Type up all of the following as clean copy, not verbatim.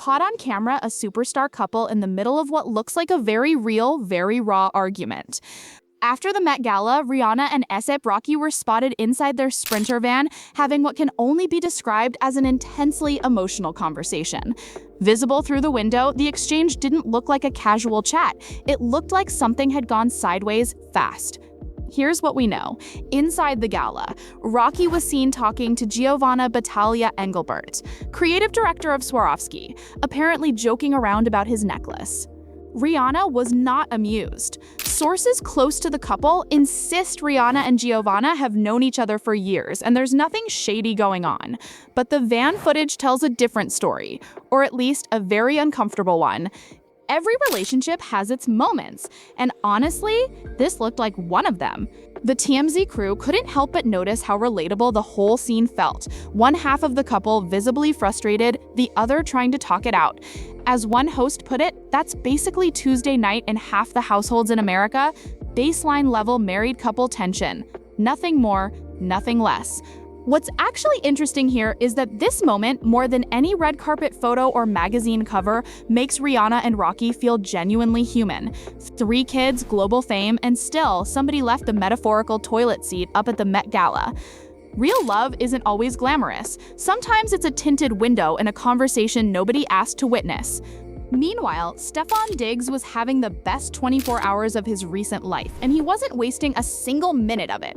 caught on camera a superstar couple in the middle of what looks like a very real, very raw argument. After the Met Gala, Rihanna and A$AP Rocky were spotted inside their Sprinter van, having what can only be described as an intensely emotional conversation. Visible through the window, the exchange didn't look like a casual chat. It looked like something had gone sideways fast. Here's what we know. Inside the gala, Rocky was seen talking to Giovanna Battaglia Engelbert, creative director of Swarovski, apparently joking around about his necklace. Rihanna was not amused. Sources close to the couple insist Rihanna and Giovanna have known each other for years, and there's nothing shady going on. But the van footage tells a different story, or at least a very uncomfortable one. Every relationship has its moments, and honestly, this looked like one of them. The TMZ crew couldn't help but notice how relatable the whole scene felt. One half of the couple visibly frustrated, the other trying to talk it out. As one host put it, that's basically Tuesday night in half the households in America. Baseline level married couple tension. Nothing more, nothing less. What's actually interesting here is that this moment, more than any red carpet photo or magazine cover, makes Rihanna and Rocky feel genuinely human. 3 kids, global fame, and still somebody left the metaphorical toilet seat up at the Met Gala. Real love isn't always glamorous. Sometimes it's a tinted window in a conversation nobody asked to witness. Meanwhile, Stefon Diggs was having the best 24 hours of his recent life, and he wasn't wasting a single minute of it.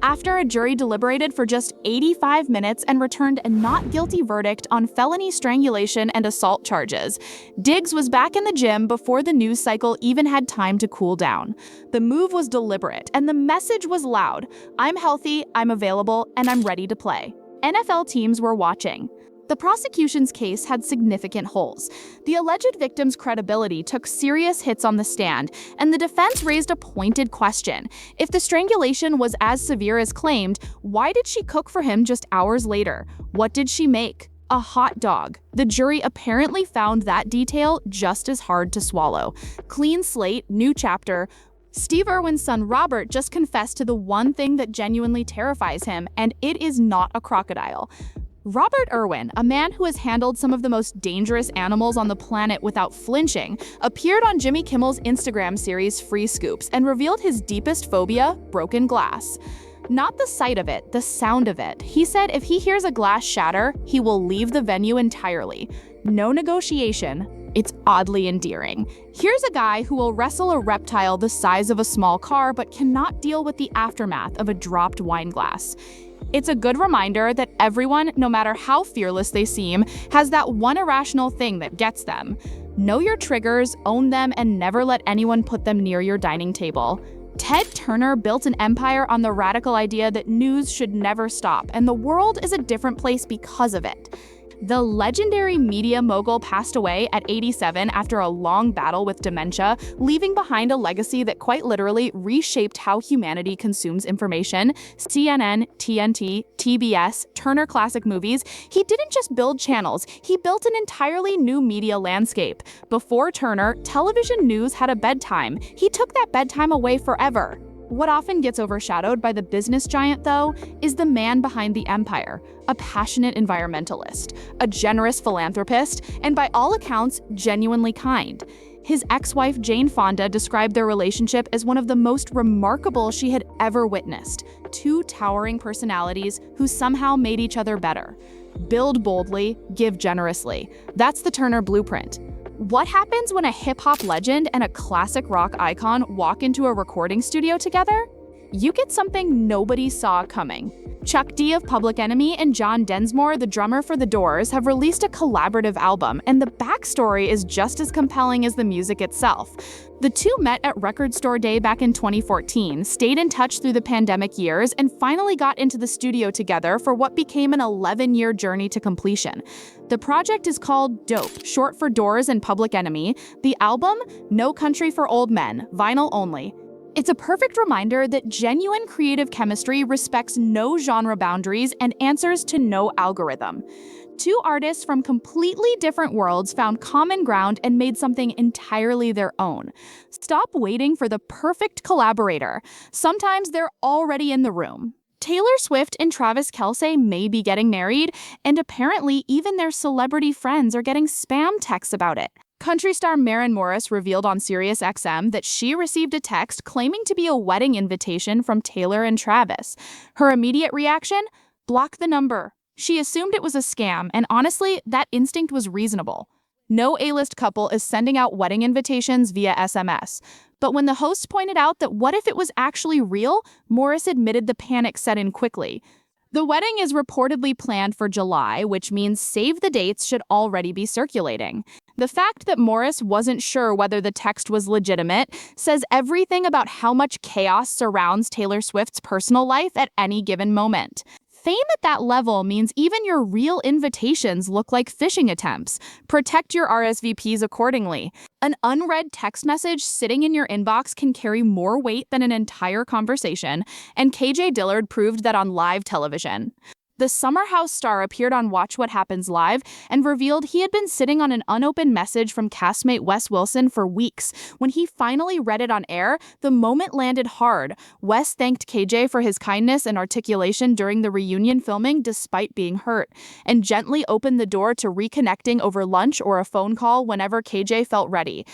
After a jury deliberated for just 85 minutes and returned a not guilty verdict on felony strangulation and assault charges, Diggs was back in the gym before the news cycle even had time to cool down. The move was deliberate, and the message was loud. I'm healthy, I'm available, and I'm ready to play. NFL teams were watching. The prosecution's case had significant holes. The alleged victim's credibility took serious hits on the stand, and the defense raised a pointed question. If the strangulation was as severe as claimed, why did she cook for him just hours later? What did she make? A hot dog. The jury apparently found that detail just as hard to swallow. Clean slate, new chapter. Steve Irwin's son Robert just confessed to the one thing that genuinely terrifies him, and it is not a crocodile. Robert Irwin, a man who has handled some of the most dangerous animals on the planet without flinching, appeared on Jimmy Kimmel's Instagram series Free Scoops and revealed his deepest phobia, broken glass. Not the sight of it, the sound of it. He said if he hears a glass shatter, he will leave the venue entirely. No negotiation. It's oddly endearing. Here's a guy who will wrestle a reptile the size of a small car but cannot deal with the aftermath of a dropped wine glass. It's a good reminder that everyone, no matter how fearless they seem, has that one irrational thing that gets them. Know your triggers, own them, and never let anyone put them near your dining table. Ted Turner built an empire on the radical idea that news should never stop, and the world is a different place because of it. The legendary media mogul passed away at 87 after a long battle with dementia, leaving behind a legacy that quite literally reshaped how humanity consumes information. CNN, TNT, TBS, Turner Classic Movies. He didn't just build channels, he built an entirely new media landscape. Before Turner, television news had a bedtime. He took that bedtime away forever. What often gets overshadowed by the business giant, though, is the man behind the empire, a passionate environmentalist, a generous philanthropist, and by all accounts, genuinely kind. His ex-wife Jane Fonda described their relationship as one of the most remarkable she had ever witnessed. 2 towering personalities who somehow made each other better. Build boldly, give generously. That's the Turner blueprint. What happens when a hip-hop legend and a classic rock icon walk into a recording studio together? You get something nobody saw coming. Chuck D of Public Enemy and John Densmore, the drummer for The Doors, have released a collaborative album, and the backstory is just as compelling as the music itself. The two met at Record Store Day back in 2014, stayed in touch through the pandemic years, and finally got into the studio together for what became an 11-year journey to completion. The project is called Dope, short for Doors and Public Enemy. The album, No Country for Old Men, vinyl only. It's a perfect reminder that genuine creative chemistry respects no genre boundaries and answers to no algorithm. 2 artists from completely different worlds found common ground and made something entirely their own. Stop waiting for the perfect collaborator. Sometimes they're already in the room. Taylor Swift and Travis Kelce may be getting married, and apparently even their celebrity friends are getting spam texts about it. Country star Maren Morris revealed on SiriusXM that she received a text claiming to be a wedding invitation from Taylor and Travis. Her immediate reaction? Block the number. She assumed it was a scam, and honestly, that instinct was reasonable. No A-list couple is sending out wedding invitations via SMS. But when the host pointed out that what if it was actually real, Morris admitted the panic set in quickly. The wedding is reportedly planned for July, which means save the dates should already be circulating. The fact that Morris wasn't sure whether the text was legitimate says everything about how much chaos surrounds Taylor Swift's personal life at any given moment. Fame at that level means even your real invitations look like phishing attempts. Protect your RSVPs accordingly. An unread text message sitting in your inbox can carry more weight than an entire conversation, and KJ Dillard proved that on live television. The Summer House star appeared on Watch What Happens Live and revealed he had been sitting on an unopened message from castmate Wes Wilson for weeks. When he finally read it on air, the moment landed hard. Wes thanked KJ for his kindness and articulation during the reunion filming despite being hurt, and gently opened the door to reconnecting over lunch or a phone call whenever KJ felt ready.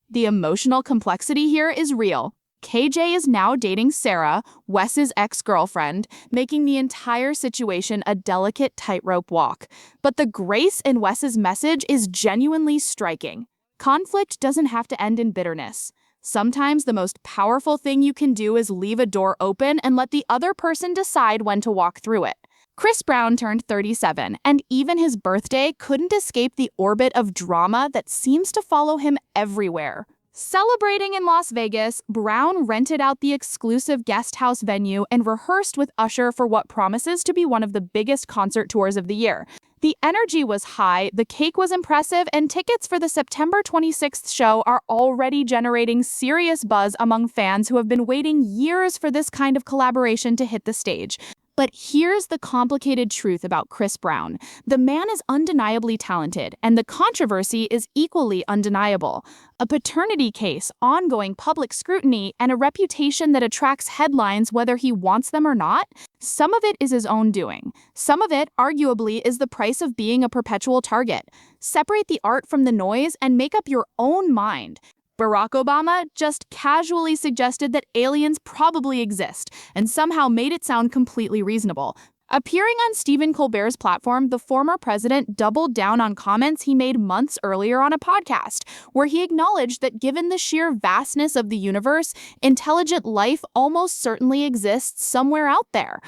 The emotional complexity here is real. KJ is now dating Sarah, Wes's ex-girlfriend, making the entire situation a delicate tightrope walk. But the grace in Wes's message is genuinely striking. Conflict doesn't have to end in bitterness. Sometimes the most powerful thing you can do is leave a door open and let the other person decide when to walk through it. Chris Brown turned 37, and even his birthday couldn't escape the orbit of drama that seems to follow him everywhere. Celebrating in Las Vegas, Brown rented out the exclusive guest house venue and rehearsed with Usher for what promises to be one of the biggest concert tours of the year. The energy was high, the cake was impressive, and tickets for the September 26th show are already generating serious buzz among fans who have been waiting years for this kind of collaboration to hit the stage. But here's the complicated truth about Chris Brown. The man is undeniably talented, and the controversy is equally undeniable. A paternity case, ongoing public scrutiny, and a reputation that attracts headlines whether he wants them or not. Some of it is his own doing. Some of it, arguably, is the price of being a perpetual target. Separate the art from the noise and make up your own mind. Barack Obama just casually suggested that aliens probably exist and somehow made it sound completely reasonable. Appearing on Stephen Colbert's platform, the former president doubled down on comments he made months earlier on a podcast, where he acknowledged that given the sheer vastness of the universe, intelligent life almost certainly exists somewhere out there.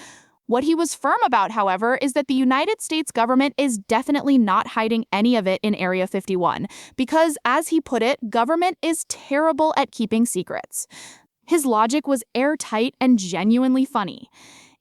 What he was firm about, however, is that the United States government is definitely not hiding any of it in Area 51, because, as he put it, government is terrible at keeping secrets. His logic was airtight and genuinely funny.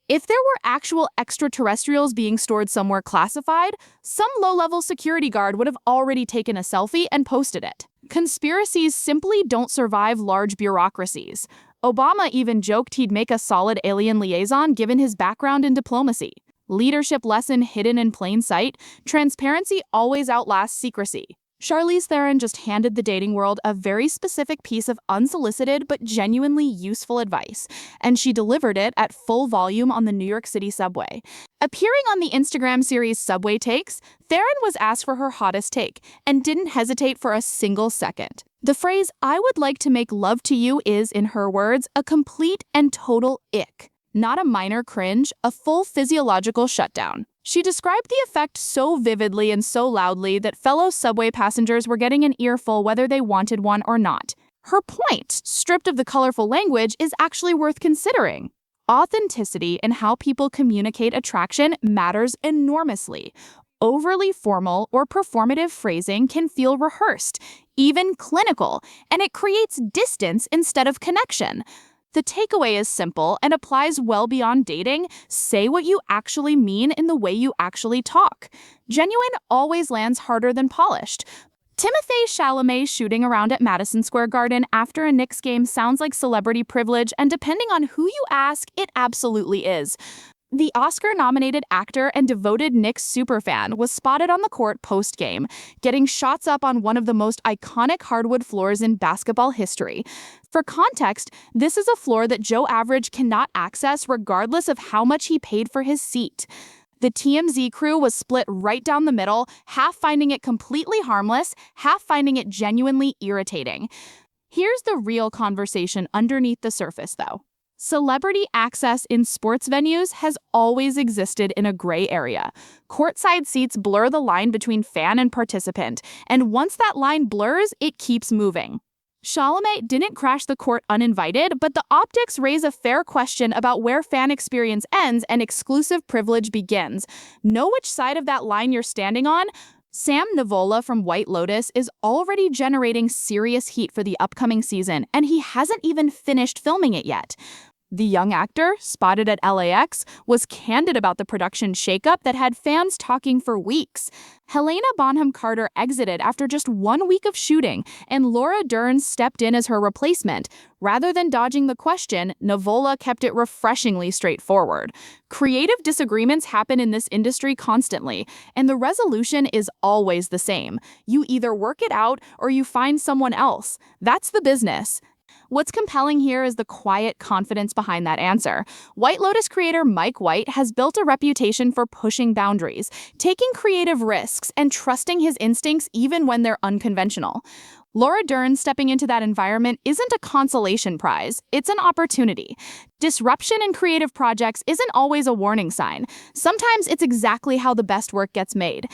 If there were actual extraterrestrials being stored somewhere classified, some low-level security guard would have already taken a selfie and posted it. Conspiracies simply don't survive large bureaucracies. Obama even joked he'd make a solid alien liaison given his background in diplomacy. Leadership lesson hidden in plain sight: transparency always outlasts secrecy. Charlize Theron just handed the dating world a very specific piece of unsolicited but genuinely useful advice, and she delivered it at full volume on the New York City subway. Appearing on the Instagram series Subway Takes, Theron was asked for her hottest take and didn't hesitate for a single second. The phrase, "I would like to make love to you," is, in her words, a complete and total ick. Not a minor cringe, a full physiological shutdown. She described the effect so vividly and so loudly that fellow subway passengers were getting an earful whether they wanted one or not. Her point, stripped of the colorful language, is actually worth considering. Authenticity in how people communicate attraction matters enormously. Overly formal or performative phrasing can feel rehearsed, even clinical, and it creates distance instead of connection. The takeaway is simple and applies well beyond dating. Say what you actually mean in the way you actually talk. Genuine always lands harder than polished. Timothée Chalamet shooting around at Madison Square Garden after a Knicks game sounds like celebrity privilege, and depending on who you ask, it absolutely is. The Oscar-nominated actor and devoted Knicks superfan was spotted on the court post-game, getting shots up on one of the most iconic hardwood floors in basketball history. For context, this is a floor that Joe Average cannot access regardless of how much he paid for his seat. The TMZ crew was split right down the middle, half finding it completely harmless, half finding it genuinely irritating. Here's the real conversation underneath the surface, though. Celebrity access in sports venues has always existed in a gray area. Courtside seats blur the line between fan and participant, and once that line blurs, it keeps moving. Chalamet didn't crash the court uninvited, but the optics raise a fair question about where fan experience ends and exclusive privilege begins. Know which side of that line you're standing on? Sam Nivola from White Lotus is already generating serious heat for the upcoming season, and he hasn't even finished filming it yet. The young actor, spotted at LAX, was candid about the production shakeup that had fans talking for weeks. Helena Bonham Carter exited after just 1 week of shooting, and Laura Dern stepped in as her replacement. Rather than dodging the question, Nivola kept it refreshingly straightforward. Creative disagreements happen in this industry constantly, and the resolution is always the same. You either work it out or you find someone else. That's the business. What's compelling here is the quiet confidence behind that answer. White Lotus creator Mike White has built a reputation for pushing boundaries, taking creative risks, and trusting his instincts even when they're unconventional. Laura Dern stepping into that environment isn't a consolation prize, it's an opportunity. Disruption in creative projects isn't always a warning sign. Sometimes it's exactly how the best work gets made.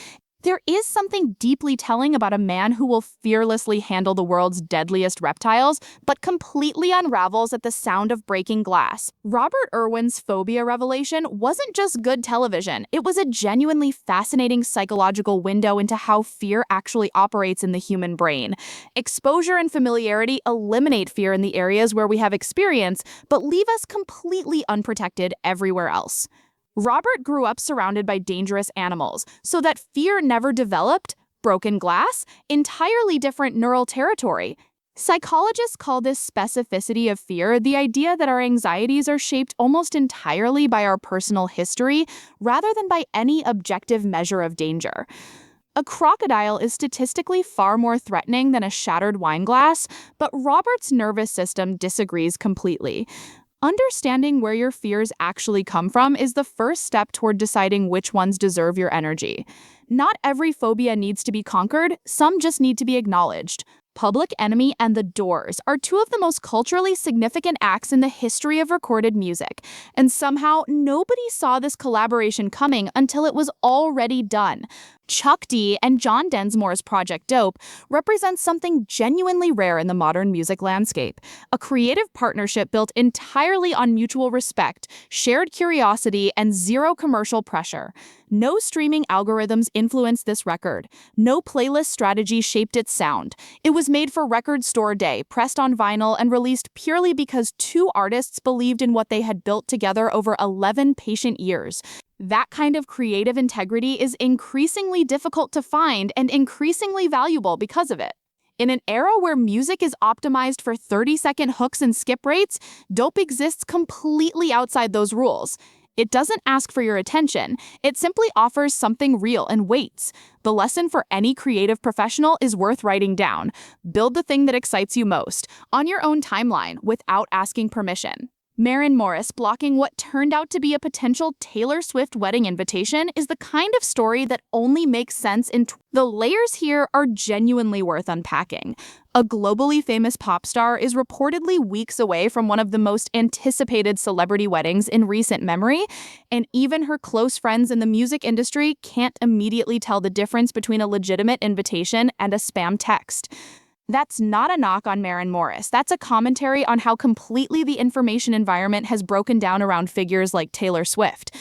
There is something deeply telling about a man who will fearlessly handle the world's deadliest reptiles, but completely unravels at the sound of breaking glass. Robert Irwin's phobia revelation wasn't just good television, it was a genuinely fascinating psychological window into how fear actually operates in the human brain. Exposure and familiarity eliminate fear in the areas where we have experience, but leave us completely unprotected everywhere else. Robert grew up surrounded by dangerous animals, so that fear never developed. Broken glass? Entirely different neural territory. Psychologists call this specificity of fear the idea that our anxieties are shaped almost entirely by our personal history, rather than by any objective measure of danger. A crocodile is statistically far more threatening than a shattered wine glass, but Robert's nervous system disagrees completely. Understanding where your fears actually come from is the first step toward deciding which ones deserve your energy. Not every phobia needs to be conquered, some just need to be acknowledged. Public Enemy and The Doors are two of the most culturally significant acts in the history of recorded music, and somehow nobody saw this collaboration coming until it was already done. Chuck D and John Densmore's Project Dope represents something genuinely rare in the modern music landscape, a creative partnership built entirely on mutual respect, shared curiosity, and zero commercial pressure. No streaming algorithms influenced this record. No playlist strategy shaped its sound. It was made for Record Store Day, pressed on vinyl, and released purely because two artists believed in what they had built together over 11 patient years. That kind of creative integrity is increasingly difficult to find and increasingly valuable because of it. In an era where music is optimized for 30-second hooks and skip rates, Dope exists completely outside those rules. It doesn't ask for your attention, it simply offers something real and waits. The lesson for any creative professional is worth writing down. Build the thing that excites you most, on your own timeline, without asking permission. Maren Morris blocking what turned out to be a potential Taylor Swift wedding invitation is the kind of story that only makes sense the layers here are genuinely worth unpacking. A globally famous pop star is reportedly weeks away from one of the most anticipated celebrity weddings in recent memory, and even her close friends in the music industry can't immediately tell the difference between a legitimate invitation and a spam text. That's not a knock on Maren Morris. That's a commentary on how completely the information environment has broken down around figures like Taylor Swift.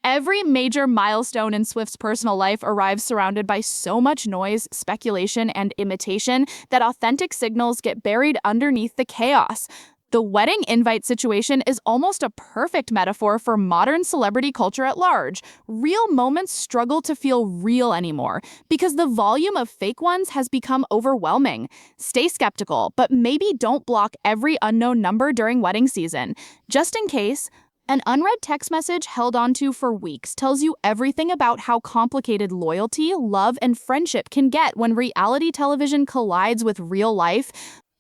Every major milestone in Swift's personal life arrives surrounded by so much noise, speculation, and imitation that authentic signals get buried underneath the chaos. The wedding invite situation is almost a perfect metaphor for modern celebrity culture at large. Real moments struggle to feel real anymore because the volume of fake ones has become overwhelming. Stay skeptical, but maybe don't block every unknown number during wedding season. Just in case, An unread text message held onto for weeks tells you everything about how complicated loyalty, love, and friendship can get when reality television collides with real life.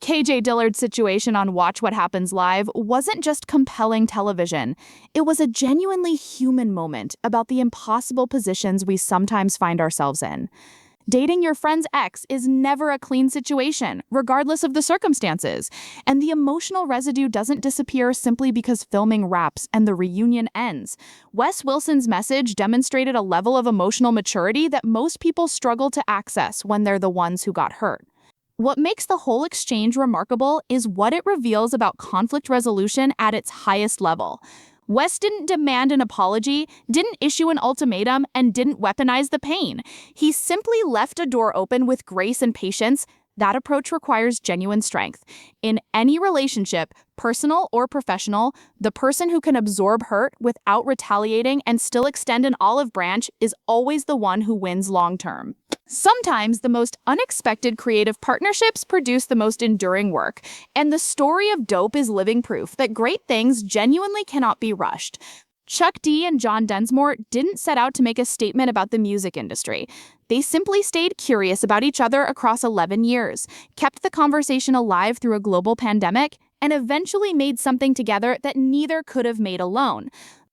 KJ Dillard's situation on Watch What Happens Live wasn't just compelling television. It was a genuinely human moment about the impossible positions we sometimes find ourselves in. Dating your friend's ex is never a clean situation, regardless of the circumstances, and the emotional residue doesn't disappear simply because filming wraps and the reunion ends. Wes Wilson's message demonstrated a level of emotional maturity that most people struggle to access when they're the ones who got hurt. What makes the whole exchange remarkable is what it reveals about conflict resolution at its highest level. Wes didn't demand an apology, didn't issue an ultimatum, and didn't weaponize the pain. He simply left a door open with grace and patience. That approach requires genuine strength. In any relationship, personal or professional, the person who can absorb hurt without retaliating and still extend an olive branch is always the one who wins long term. Sometimes the most unexpected creative partnerships produce the most enduring work, and the story of Dope is living proof that great things genuinely cannot be rushed. Chuck D and John Densmore didn't set out to make a statement about the music industry. They simply stayed curious about each other across 11 years, kept the conversation alive through a global pandemic, and eventually made something together that neither could have made alone.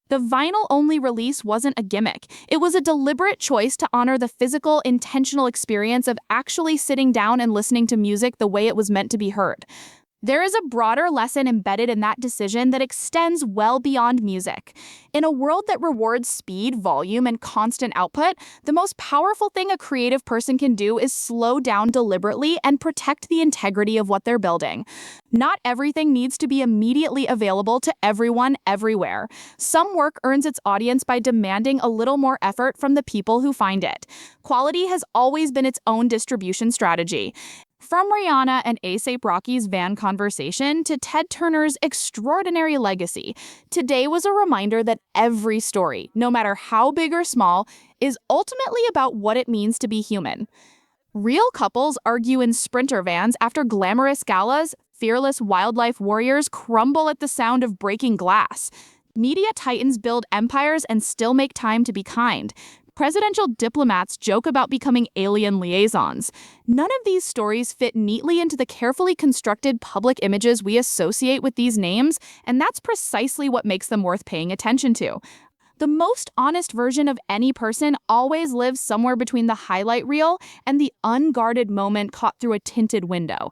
The vinyl-only release wasn't a gimmick. It was a deliberate choice to honor the physical, intentional experience of actually sitting down and listening to music the way it was meant to be heard. There is a broader lesson embedded in that decision that extends well beyond music. In a world that rewards speed, volume, and constant output, the most powerful thing a creative person can do is slow down deliberately and protect the integrity of what they're building. Not everything needs to be immediately available to everyone everywhere. Some work earns its audience by demanding a little more effort from the people who find it. Quality has always been its own distribution strategy. From Rihanna and A$AP Rocky's Van conversation to Ted Turner's extraordinary legacy, today was a reminder that every story, no matter how big or small, is ultimately about what it means to be human. Real couples argue in sprinter vans after glamorous galas. Fearless wildlife warriors crumble at the sound of breaking glass. Media titans build empires and still make time to be kind. Presidential diplomats joke about becoming alien liaisons. None of these stories fit neatly into the carefully constructed public images we associate with these names, and that's precisely what makes them worth paying attention to. The most honest version of any person always lives somewhere between the highlight reel and the unguarded moment caught through a tinted window.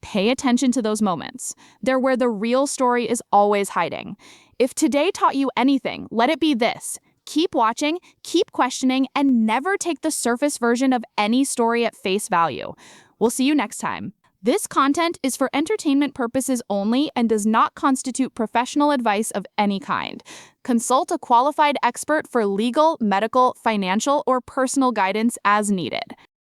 Pay attention to those moments. They're where the real story is always hiding. If today taught you anything, let it be this. Keep watching, keep questioning, and never take the surface version of any story at face value. We'll see you next time. This content is for entertainment purposes only and does not constitute professional advice of any kind. Consult a qualified expert for legal, medical, financial, or personal guidance as needed.